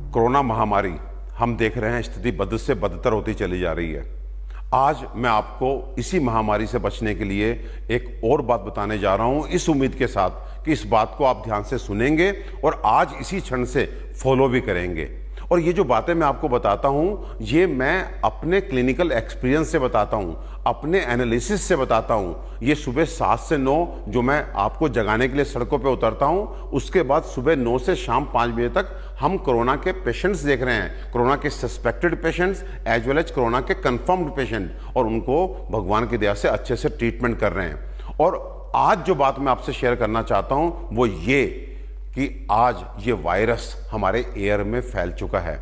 Corona महामारी हम देख रहे हैं, स्थिति बद से बदतर होती चली जा रही है। आज मैं आपको इसी महामारी से बचने के लिए एक और बात बताने जा रहा हूं, इस उम्मीद के साथ कि इस बात को आप ध्यान से सुनेंगे और आज इसी क्षण से फॉलो भी करेंगे। और ये जो बातें मैं आपको बताता हूं, ये मैं अपने क्लिनिकल एक्सपीरियंस से बताता हूं, अपने एनालिसिस से बताता हूं। ये सुबह 7 से 9 जो मैं आपको जगाने के लिए सड़कों पे उतरता हूं, उसके बाद सुबह 9 से शाम 5 बजे तक हम कोरोना के पेशेंट्स देख रहे हैं, कोरोना के suspected patients as well as corona के कंफर्म्ड पेशेंट, और उनको भगवान की दया से अच्छे से ट्रीटमेंट कर रहे हैं। और आज जो बात मैं आपसे शेयर करना चाहता हूं वो ये कि आज ये वायरस हमारे एयर में फैल चुका है,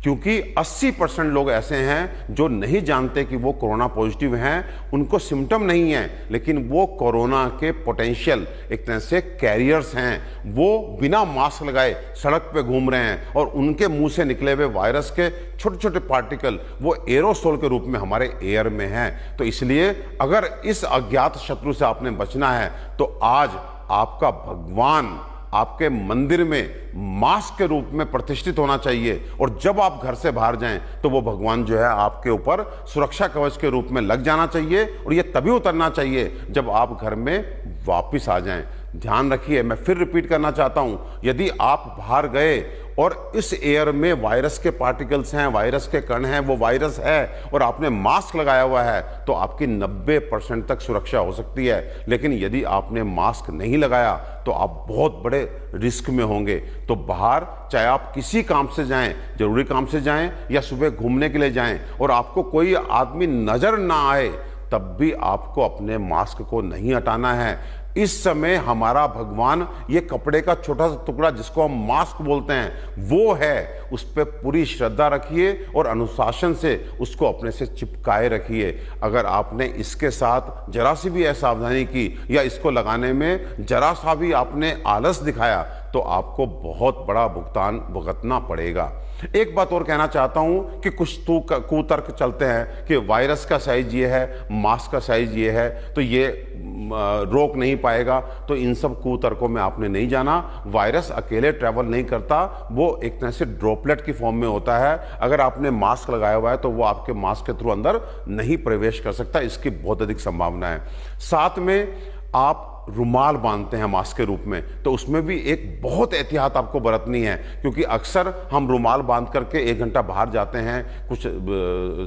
क्योंकि 80% लोग ऐसे हैं जो नहीं जानते कि वो कोरोना पॉजिटिव हैं, उनको सिम्टम नहीं है, लेकिन वो कोरोना के पोटेंशियल एक तरह से कैरियर्स हैं। वो बिना मास्क लगाए सड़क पे घूम रहे हैं और उनके मुंह से निकले हुए वायरस के छोटे छोटे पार्टिकल वो एरोसोल के रूप में हमारे एयर में हैं। तो इसलिए अगर इस अज्ञात शत्रु से आपने बचना है तो आज आपका भगवान आपके मंदिर में मास्क के रूप में प्रतिष्ठित होना चाहिए, और जब आप घर से बाहर जाएं तो वो भगवान जो है आपके ऊपर सुरक्षा कवच के रूप में लग जाना चाहिए, और ये तभी उतरना चाहिए जब आप घर में वापस आ जाएं। ध्यान रखिए, मैं फिर रिपीट करना चाहता हूं, यदि आप बाहर गए और इस एयर में वायरस के पार्टिकल्स हैं, वायरस के कण हैं, वो वायरस है और आपने मास्क लगाया हुआ है तो आपकी 90% तक सुरक्षा हो सकती है। लेकिन यदि आपने मास्क नहीं लगाया तो आप बहुत बड़े रिस्क में होंगे। तो बाहर चाहे आप किसी काम से जाएं, जरूरी काम से जाएं या सुबह घूमने के लिए जाएं, और आपको कोई आदमी नजर ना आए, तब भी आपको अपने मास्क को नहीं हटाना है। इस समय हमारा भगवान ये कपड़े का छोटा सा टुकड़ा जिसको हम मास्क बोलते हैं वो है, उस पर पूरी श्रद्धा रखिए और अनुशासन से उसको अपने से चिपकाए रखिए। अगर आपने इसके साथ जरा सी भी असावधानी की या इसको लगाने में जरा सा भी आपने आलस दिखाया तो आपको बहुत बड़ा भुगतान भुगतना पड़ेगा। एक बात और कहना चाहता हूं कि कुछ तो कुतर्क चलते हैं कि वायरस का साइज ये है, मास्क का साइज ये है, तो ये रोक नहीं पाएगा। तो इन सब कुतर्कों में आपने नहीं जाना। वायरस अकेले ट्रैवल नहीं करता, वो एक तरह से ड्रॉपलेट की फॉर्म में होता है। अगर आपने मास्क लगाया हुआ है तो वो आपके मास्क के थ्रू अंदर नहीं प्रवेश कर सकता, इसकी बहुत अधिक संभावना है। साथ में आप रुमाल बांधते हैं मास्क के रूप में, तो उसमें भी एक बहुत एहतियात आपको बरतनी है, क्योंकि अक्सर हम रुमाल बांध करके 1 घंटा बाहर जाते हैं, कुछ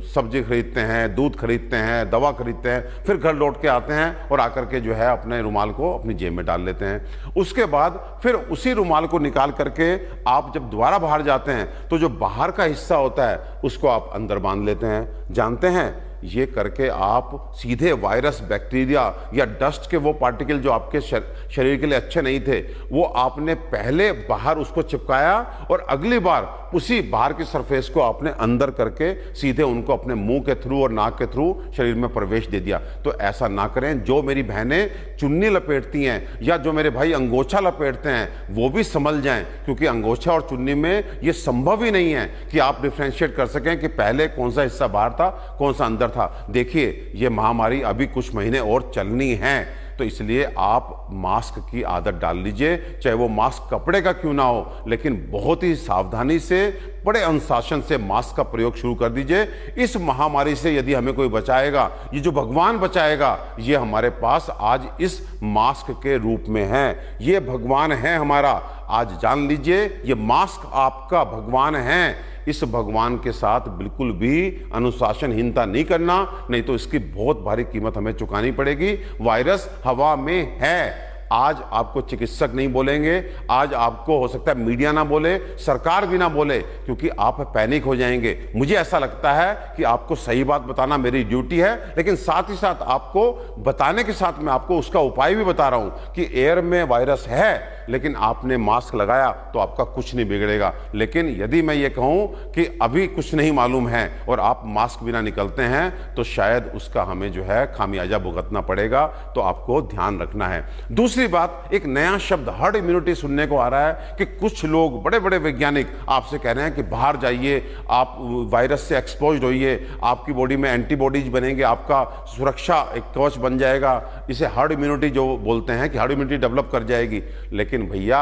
सब्जी खरीदते हैं, दूध खरीदते हैं, दवा खरीदते हैं, फिर घर लौट के आते हैं और आकर के जो है अपने रुमाल को अपनी जेब में डाल लेते हैं। उसके बाद फिर उसी रुमाल को निकाल करके आप जब दोबारा बाहर जाते हैं तो जो बाहर का हिस्सा होता है उसको आप अंदर बांध लेते हैं। जानते हैं, ये करके आप सीधे वायरस, बैक्टीरिया या डस्ट के वो पार्टिकल जो आपके शरीर के लिए अच्छे नहीं थे, वो आपने पहले बाहर उसको चिपकाया और अगली बार उसी बाहर की सरफेस को आपने अंदर करके सीधे उनको अपने मुंह के थ्रू और नाक के थ्रू शरीर में प्रवेश दे दिया। तो ऐसा ना करें। जो मेरी बहनें चुन्नी लपेटती हैं या जो मेरे भाई अंगोछा लपेटते हैं वो भी संभल जाएं, क्योंकि अंगोछा और चुन्नी में ये संभव ही नहीं है कि आप डिफ्रेंशिएट कर सकें कि पहले कौन सा हिस्सा बाहर था, कौन सा अंदर था। देखिए, ये महामारी अभी कुछ महीने और चलनी है, तो इसलिए आप मास्क की आदत डाल लीजिए, चाहे वो मास्क कपड़े का क्यों ना हो, लेकिन बहुत ही सावधानी से, बड़े अनुशासन से मास्क का प्रयोग शुरू कर दीजिए। इस महामारी से यदि हमें कोई बचाएगा, ये जो भगवान बचाएगा, ये हमारे पास आज इस मास्क के रूप में है। ये भगवान है हमारा। आज जान लीजिए, ये मास्क आपका भगवान है। इस भगवान के साथ बिल्कुल भी अनुशासनहीनता नहीं करना, नहीं तो इसकी बहुत भारी कीमत हमें चुकानी पड़ेगी। वायरस हवा में है। आज आपको चिकित्सक नहीं बोलेंगे, आज आपको हो सकता है मीडिया ना बोले, सरकार भी ना बोले, क्योंकि आप पैनिक हो जाएंगे। मुझे ऐसा लगता है कि आपको सही बात बताना मेरी ड्यूटी है, लेकिन साथ ही साथ आपको बताने के साथ मैं आपको उसका उपाय भी बता रहा हूं कि एयर में वायरस है, लेकिन आपने मास्क लगाया तो आपका कुछ नहीं बिगड़ेगा। लेकिन यदि मैं ये कहूं कि अभी कुछ नहीं मालूम है और आप मास्क बिना निकलते हैं तो शायद उसका हमें जो है खामियाजा भुगतना पड़ेगा। तो आपको ध्यान रखना है। दूसरी बात, एक नया शब्द हर्ड इम्यूनिटी सुनने को आ रहा है कि कुछ लोग, बड़े बड़े वैज्ञानिक आपसे कह रहे हैं कि बाहर जाइए, आप वायरस से एक्सपोज्ड होइए, आपकी बॉडी में एंटीबॉडीज बनेंगे, आपका सुरक्षा एक कवच बन जाएगा। इसे हर्ड इम्यूनिटी जो बोलते हैं कि हर्ड इम्यूनिटी डेवलप कर जाएगी। लेकिन भैया,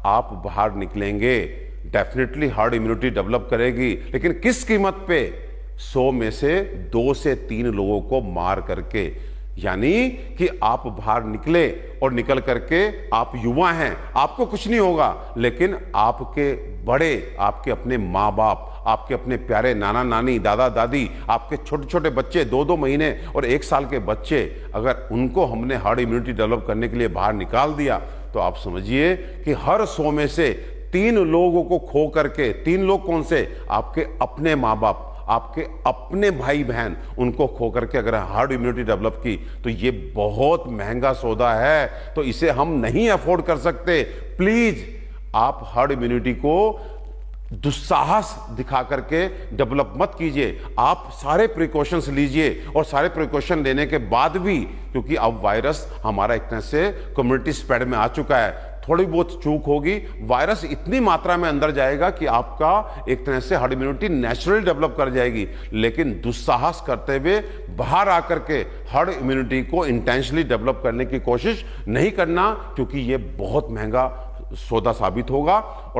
आप बाहर निकलेंगे, डेफिनेटली हार्ड इम्यूनिटी डेवलप करेगी, लेकिन किस कीमत पे? 100 में से 2 से 3 लोगों को मार करके। यानी कि आप बाहर निकले और निकल करके, आप युवा हैं, आपको कुछ नहीं होगा, लेकिन आपके बड़े, आपके अपने माँ बाप, आपके अपने प्यारे नाना नानी, दादा दादी, आपके छोटे छोटे बच्चे, 2-2 महीने और 1 साल के बच्चे, अगर उनको हमने हार्ड इम्यूनिटी डेवलप करने के लिए बाहर निकाल दिया, तो आप समझिए कि हर 100 में से 3 लोगों को खो करके, 3 लोग कौन से? आपके अपने माँ बाप, आपके अपने भाई बहन, उनको खो करके अगर हार्ड इम्यूनिटी डेवलप की, तो ये बहुत महंगा सौदा है, तो इसे हम नहीं अफोर्ड कर सकते। प्लीज आप हार्ड इम्यूनिटी को दुस्साहस दिखा करके डेवलप मत कीजिए। आप सारे प्रिकॉशंस लीजिए, और सारे प्रिकॉशन लेने के बाद भी, क्योंकि अब वायरस हमारा एक तरह से कम्युनिटी स्प्रेड में आ चुका है, थोड़ी बहुत चूक होगी, वायरस इतनी मात्रा में अंदर जाएगा कि आपका एक तरह से हार्ड इम्यूनिटी नेचुरली डेवलप कर जाएगी। लेकिन दुस्साहस करते हुए बाहर आकर के हार्ड इम्यूनिटी को इंटेंशनली डेवलप करने की कोशिश नहीं करना, क्योंकि ये बहुत महंगा सौदा साबित होगा। और